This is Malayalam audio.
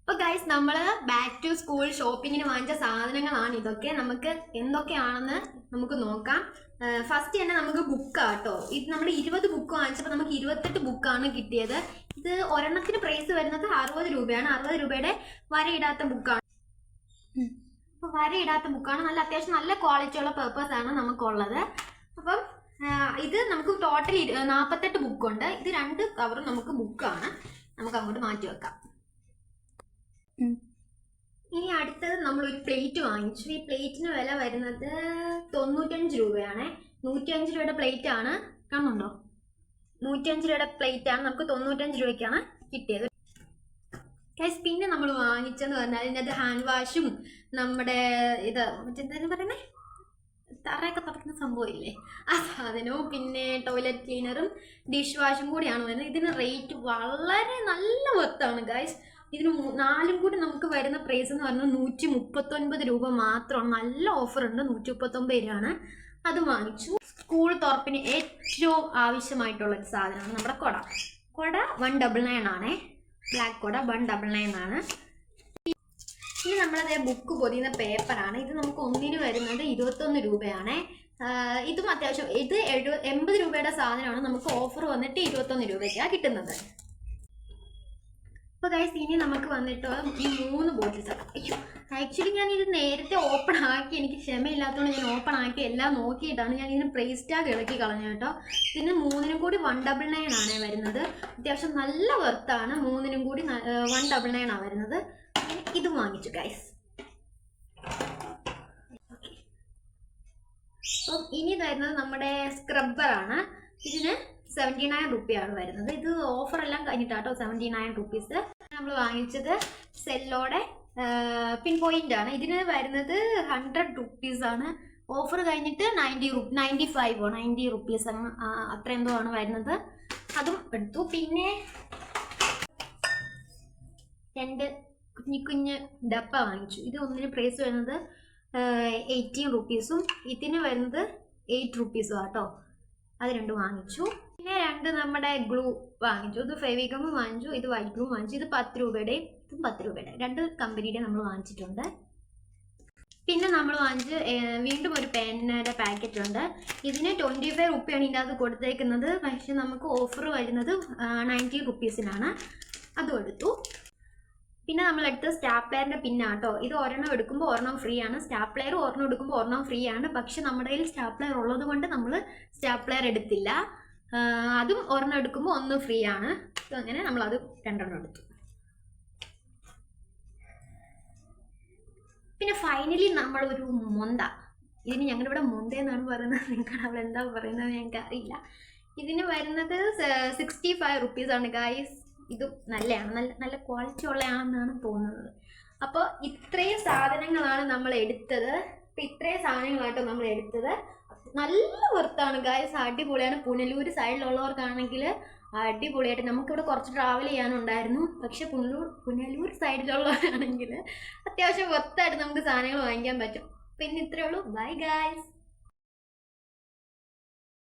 അപ്പോൾ ഗൈസ് നമ്മൾ ബാക്ക് ടു സ്കൂൾ ഷോപ്പിങ്ങിന് വാങ്ങിച്ച സാധനങ്ങളാണ് ഇതൊക്കെ. നമുക്ക് എന്തൊക്കെയാണെന്ന് നമുക്ക് നോക്കാം. ഫസ്റ്റ് തന്നെ നമുക്ക് ബുക്കാട്ടോ. ഇത് നമ്മൾ 20 ബുക്ക് വാങ്ങിച്ചപ്പോൾ നമുക്ക് 28 ബുക്കാണ് കിട്ടിയത്. ഇത് ഒരെണ്ണത്തിന് പ്രൈസ് വരുന്നത് 60 രൂപയാണ്. 60 രൂപയുടെ വരയിടാത്ത ബുക്കാണ്. അപ്പോൾ വരയിടാത്ത ബുക്കാണ്. അത്യാവശ്യം നല്ല ക്വാളിറ്റിയുള്ള പേപ്പേഴ്സ് ആണ് നമുക്കുള്ളത്. അപ്പം ഇത് നമുക്ക് ടോട്ടൽ 48 ബുക്കുണ്ട്. ഇത് 2 കവറും നമുക്ക് ബുക്കാണ്. നമുക്ക് അങ്ങോട്ട് മാറ്റി വെക്കാം. ഇനി അടുത്തത് നമ്മളൊരു പ്ലേറ്റ് വാങ്ങിച്ചു. ഈ പ്ലേറ്റിന് വില വരുന്നത് 95 രൂപയാണ്. 105 രൂപയുടെ പ്ലേറ്റ് ആണ്. കാണുന്നുണ്ടോ? 105 രൂപയുടെ പ്ലേറ്റ് ആണ്. നമുക്ക് 95 രൂപയ്ക്കാണ് കിട്ടിയത്. ഗൈസ് പിന്നെ നമ്മൾ വാങ്ങിച്ചെന്ന് പറഞ്ഞാൽ ഇതിനകത്ത് ഹാൻഡ് വാഷും നമ്മുടെ ഇത് മറ്റെന്തായാലും പറയുന്നത് തറയൊക്കെ തുടക്കുന്ന സംഭവമില്ലേ, ആ സാധനവും പിന്നെ ടോയ്ലറ്റ് ക്ലീനറും ഡിഷ് വാഷും കൂടിയാണ് വരുന്നത്. ഇതിന് റേറ്റ് വളരെ നല്ല വർത്താണ് ഗൈസ്. ഇതിന് 4 കൂടി നമുക്ക് വരുന്ന പ്രൈസ് എന്ന് പറഞ്ഞാൽ 139 രൂപ മാത്രമാണ്. നല്ല ഓഫർ ഉണ്ട്. 139 രൂപയാണ്. അത് വാങ്ങിച്ചു. സ്കൂൾ തുറപ്പിന് ഏറ്റവും ആവശ്യമായിട്ടുള്ള ഒരു സാധനമാണ് നമ്മുടെ കുട. കുട 199 ആണേ. ബ്ലാക്ക് കുട 199 ആണ്. ഇനി നമ്മളത് ബുക്ക് പൊതിയുന്ന പേപ്പറാണ്. ഇത് നമുക്ക് ഒന്നിന് വരുന്നത് 21 രൂപയാണ്. ഇതും അത്യാവശ്യം ഇത് 80 രൂപയുടെ സാധനമാണ്. നമുക്ക് ഓഫർ വന്നിട്ട് 21 രൂപയ്ക്കാണ് കിട്ടുന്നത്. അപ്പോൾ ഗൈസ് ഇനി നമുക്ക് വന്നിട്ട് ഈ 3 ബോട്ടിൽസ്. അയ്യോ, ആക്ച്വലി ഞാൻ ഇത് നേരത്തെ ഓപ്പൺ ആക്കി, എനിക്ക് ക്ഷമയില്ലാത്തതുകൊണ്ട് ഞാൻ ഓപ്പൺ ആക്കി എല്ലാം നോക്കിയിട്ടാണ് ഞാൻ ഇതിന് പ്രൈസ് ടാഗ് ഇളക്കി കളഞ്ഞു കേട്ടോ. ഇതിന് 3 കൂടി 199 ആണ് വരുന്നത്. അത്യാവശ്യം നല്ല വർത്താണ്. 3 കൂടി 199 ആണ് വരുന്നത്. ഇതും വാങ്ങിച്ചു ഗൈസ്. അപ്പം ഇനി വരുന്നത് നമ്മുടെ സ്ക്രബ്ബറാണ്. ഇതിന് 79 റുപ്പിയാണ് വരുന്നത്. ഇത് ഓഫർ എല്ലാം കഴിഞ്ഞിട്ടാട്ടോ 79 റുപ്പീസ്. നമ്മൾ വാങ്ങിച്ചത് സെല്ലോടെ പിൻ പോയിന്റ് ആണ്. ഇതിന് വരുന്നത് 100 റുപ്പീസാണ്. ഓഫർ കഴിഞ്ഞിട്ട് 90 റുപ്പീസ് ആണ്, അത്ര എന്തോ ആണ് വരുന്നത്. അതും എടുത്തു. പിന്നെ 2 കുഞ്ഞു ഡപ്പ വാങ്ങിച്ചു. ഇത് ഒന്നിന് പ്രൈസ് വരുന്നത് 18 റുപ്പീസും ഇതിന് വരുന്നത് 8 റുപ്പീസും ആട്ടോ. അത് 2 വാങ്ങിച്ചു. പിന്നെ 2 നമ്മുടെ ഗ്ലൂ വാങ്ങിച്ചു. ഇത് ഫെവിഗം വാങ്ങിച്ചു. ഇത് വൈറ്റ് ഗ്ലൂ വാങ്ങിച്ചു. ഇത് 10 രൂപയുടെയും ഇതും 10 രൂപയുടെ 2 കമ്പനിയുടെ നമ്മൾ വാങ്ങിച്ചിട്ടുണ്ട്. പിന്നെ നമ്മൾ വാങ്ങിച്ച് വീണ്ടും ഒരു പെന്നിൻ്റെ പാക്കറ്റ് ഉണ്ട്. ഇതിന് 25 റുപ്പിയാണ് ഇതിൻ്റെ അത് കൊടുത്തേക്കുന്നത്. പക്ഷെ നമുക്ക് ഓഫർ വരുന്നത് 90 റുപ്പീസിനാണ്. അതും എടുത്തു. പിന്നെ നമ്മളെടുത്ത് സ്റ്റാപ്ലെയറിൻ്റെ പിന്നാട്ടോ. ഇത് ഒരെണ്ണം എടുക്കുമ്പോൾ ഒരെണ്ണം ഫ്രീ ആണ്. സ്റ്റാപ്ലെയർ ഒരെണ്ണം എടുക്കുമ്പോൾ ഒരെണ്ണം ഫ്രീ ആണ്. പക്ഷെ നമ്മുടെ കയ്യിൽ സ്റ്റാപ്ലെയർ ഉള്ളത് കൊണ്ട് നമ്മൾ സ്റ്റാപ്ലെയർ എടുത്തില്ല. അതും ഒരെണ്ണം എടുക്കുമ്പോൾ 1 ഫ്രീ ആണ്. അങ്ങനെ നമ്മളത് 2 എണ്ണം എടുത്തു. പിന്നെ ഫൈനലി നമ്മളൊരു മൊന്ത. ഇതിന് ഞങ്ങളുടെ ഇവിടെ മൊന്ത എന്നാണ് പറയുന്നത്. നിങ്ങൾക്ക് അവിടെ എന്താ പറയുന്നത് ഞങ്ങൾക്ക് അറിയില്ല. ഇതിന് വരുന്നത് 65 റുപ്പീസാണ് ഗായ്സ്. ഇതും നല്ലതാണ്. നല്ല ക്വാളിറ്റി ഉള്ളതാണെന്നാണ് തോന്നുന്നത്. അപ്പോൾ ഇത്രയും സാധനങ്ങളാണ് നമ്മൾ എടുത്തത്. അപ്പോൾ ഇത്രയും സാധനങ്ങളായിട്ടോ നമ്മൾ എടുത്തത്. നല്ല വർത്താണ് ഗായ്സ്. അടിപൊളിയാണ്. പുനലൂർ സൈഡിലുള്ളവർക്കാണെങ്കിൽ അടിപൊളിയായിട്ട്. നമുക്കിവിടെ കുറച്ച് ട്രാവൽ ചെയ്യാനുണ്ടായിരുന്നു. പക്ഷെ പുനലൂർ സൈഡിലുള്ളവരാണെങ്കിൽ അത്യാവശ്യം വർത്തായിട്ട് നമുക്ക് സാധനങ്ങൾ വാങ്ങിക്കാൻ പറ്റും. പിന്നെ ഇത്രയേ ഉള്ളൂ. Bye guys.